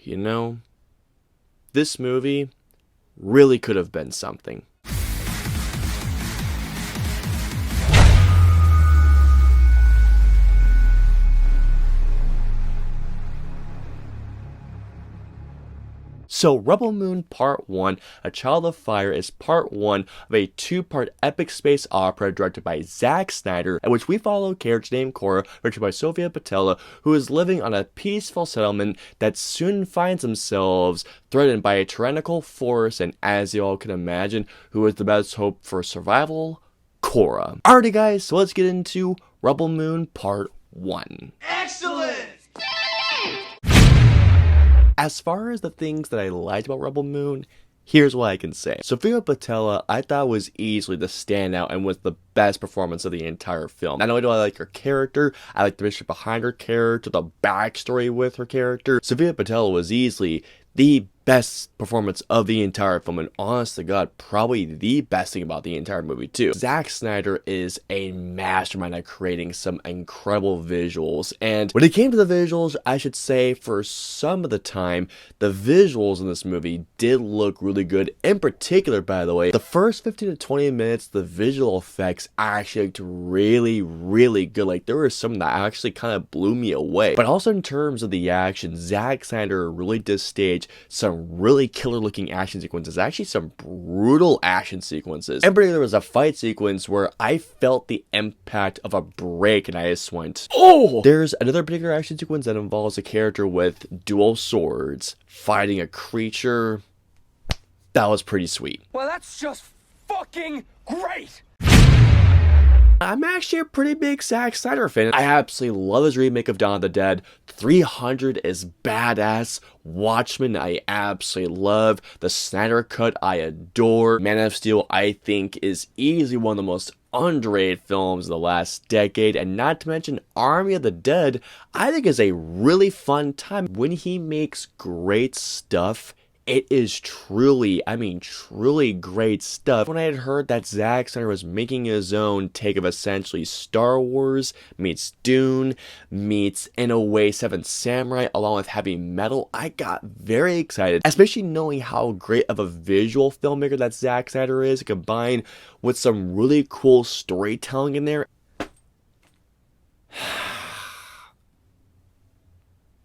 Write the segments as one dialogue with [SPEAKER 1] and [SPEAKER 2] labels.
[SPEAKER 1] you know, this movie really could have been something. So, Rebel Moon Part 1, A Child of Fire, is part 1 of a 2-part epic space opera directed by Zack Snyder, in which we follow a character named Korra, written by Sofia Boutella, who is living on a peaceful settlement that soon finds themselves threatened by a tyrannical force, and as you all can imagine, who is the best hope for survival? Korra. Alrighty guys, so let's get into Rebel Moon Part 1.
[SPEAKER 2] Excellent!
[SPEAKER 1] As far as the things that I liked about Rebel Moon, here's what I can say. Sofia Boutella, I thought, was easily the standout and was the best performance of the entire film. Not only do I like her character, I like the mission behind her character, the backstory with her character. Sofia Boutella was easily the best performance of the entire film, and honest to God, probably the best thing about the entire movie too. Zack Snyder is a mastermind at creating some incredible visuals, and when it came to the visuals, I should say for some of the time, the visuals in this movie did look really good. In particular, by the way, the first 15 to 20 minutes, the visual effects actually looked really, really good. Like, there were some that actually kind of blew me away. But also in terms of the action, Zack Snyder really did stage some really killer looking action sequences, actually some brutal action sequences. In particular, there was a fight sequence where I felt the impact of a break and I just went, oh! There's another particular action sequence that involves a character with dual swords fighting a creature. That was pretty sweet.
[SPEAKER 2] Well, that's just fucking great!
[SPEAKER 1] I'm actually a pretty big Zack Snyder fan. I absolutely love his remake of Dawn of the Dead. 300 is badass. Watchmen, I absolutely love. The Snyder Cut, I adore. Man of Steel, I think, is easily one of the most underrated films of the last decade. And not to mention Army of the Dead, I think is a really fun time. When he makes great stuff, it is truly, I mean truly great stuff. When I had heard that Zack Snyder was making his own take of essentially Star Wars meets Dune meets, in a way, Seven Samurai along with heavy metal, I got very excited, especially knowing how great of a visual filmmaker that Zack Snyder is, combined with some really cool storytelling in there.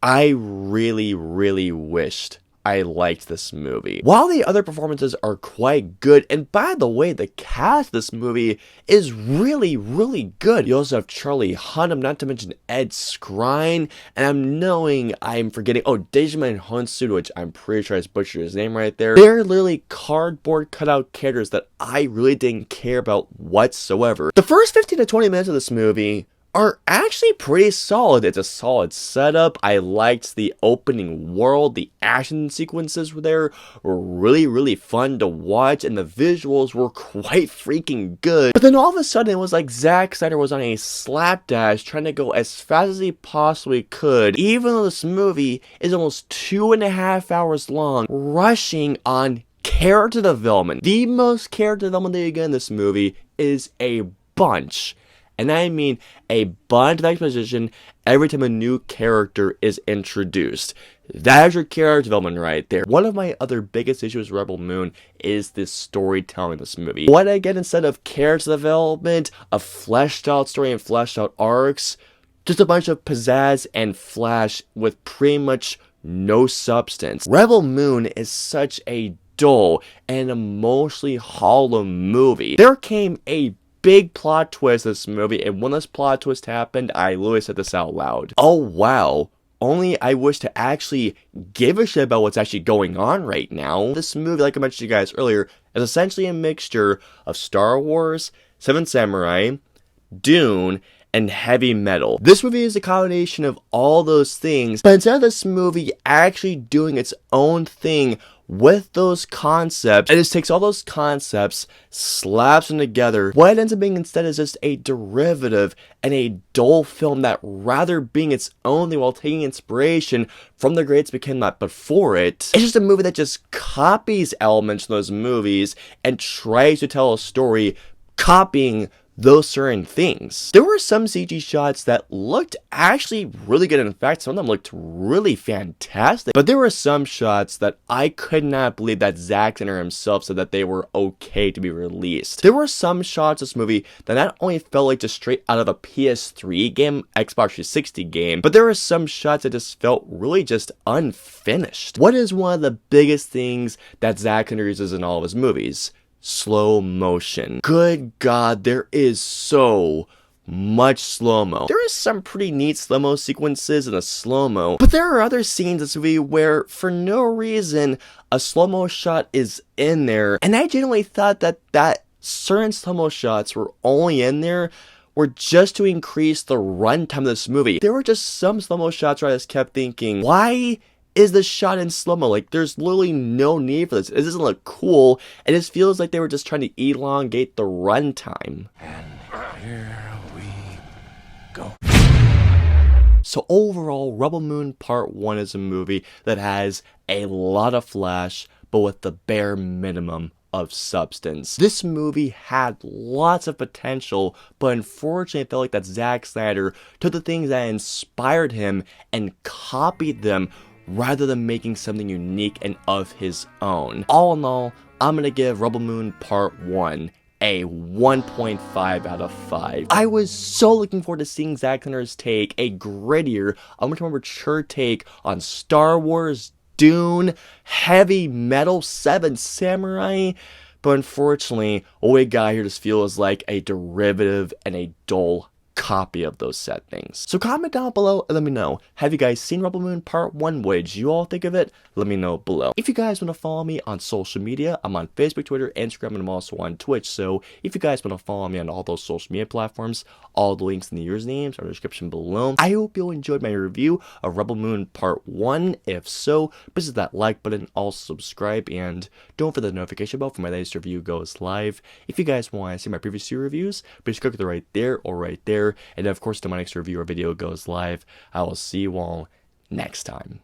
[SPEAKER 1] I really, really wished I liked this movie. While the other performances are quite good, and by the way, the cast of this movie is really, really good. You also have Charlie Hunnam, not to mention Ed Skrein, and I'm forgetting, Digimon Honsu, which I'm pretty sure I just butchered his name right there. They're literally cardboard cutout characters that I really didn't care about whatsoever. The first 15 to 20 minutes of this movie are actually pretty solid. It's a solid setup. I liked the opening world. The action sequences were really, really fun to watch, and the visuals were quite freaking good. But then all of a sudden, it was like Zack Snyder was on a slapdash trying to go as fast as he possibly could, even though this movie is almost 2.5 hours long, rushing on character development. The most character development that you get in this movie is a bunch. And I mean a bunch of exposition every time a new character is introduced. That is your character development right there. One of my other biggest issues with Rebel Moon is this storytelling in this movie. What I get instead of character development, a fleshed out story and fleshed out arcs, just a bunch of pizzazz and flash with pretty much no substance. Rebel Moon is such a dull and emotionally hollow movie. There came a big plot twist in this movie, and when this plot twist happened, I literally said this out loud. Oh wow, only I wish to actually give a shit about what's actually going on right now. This movie, like I mentioned to you guys earlier, is essentially a mixture of Star Wars, Seven Samurai, Dune, and heavy metal. This movie is a combination of all those things, but instead of this movie actually doing its own thing with those concepts, it just takes all those concepts, slaps them together. What it ends up being instead is just a derivative and a dull film that, rather being its own thing while taking inspiration from the greats became that before it, it's just a movie that just copies elements from those movies and tries to tell a story copying those certain things. There were some CG shots that looked actually really good. In fact, some of them looked really fantastic. But there were some shots that I could not believe that Zack Snyder himself said that they were okay to be released. There were some shots in this movie that not only felt like just straight out of a PS3 game, Xbox 360 game, but there were some shots that just felt really just unfinished. What is one of the biggest things that Zack Snyder uses in all of his movies? Slow motion. Good God, there is so much slow-mo. There is some pretty neat slow-mo sequences in a slow-mo, but there are other scenes in this movie where, for no reason, a slow-mo shot is in there, and I genuinely thought that certain slow-mo shots were only in there were just to increase the runtime of this movie. There were just some slow-mo shots where I just kept thinking, why is this shot in slow-mo? Like, there's literally no need for this. It doesn't look cool. It just feels like they were just trying to elongate the runtime.
[SPEAKER 2] And here we go.
[SPEAKER 1] So overall, Rebel Moon Part 1 is a movie that has a lot of flash, but with the bare minimum of substance. This movie had lots of potential, but unfortunately I felt like that Zack Snyder took the things that inspired him and copied them rather than making something unique and of his own. All in all, I'm gonna give Rebel Moon Part 1 a 1.5 out of 5. I was so looking forward to seeing Zack Snyder's take, a grittier, a much more mature take on Star Wars, Dune, heavy metal, Seven Samurai, but unfortunately, what we got here just feels like a derivative and a dull copy of those said things. So comment down below and let me know. Have you guys seen Rebel Moon Part 1? What did you all think of it? Let me know below. If you guys want to follow me on social media, I'm on Facebook, Twitter, Instagram, and I'm also on Twitch. So if you guys want to follow me on all those social media platforms, all the links in the usernames are in the description below. I hope you enjoyed my review of Rebel Moon Part 1. If so, please hit that like button, also subscribe, and don't forget the notification bell for my latest review goes live. If you guys want to see my previous 2 reviews, please click right there or right there. And of course, till my next review or video goes live, I will see you all next time.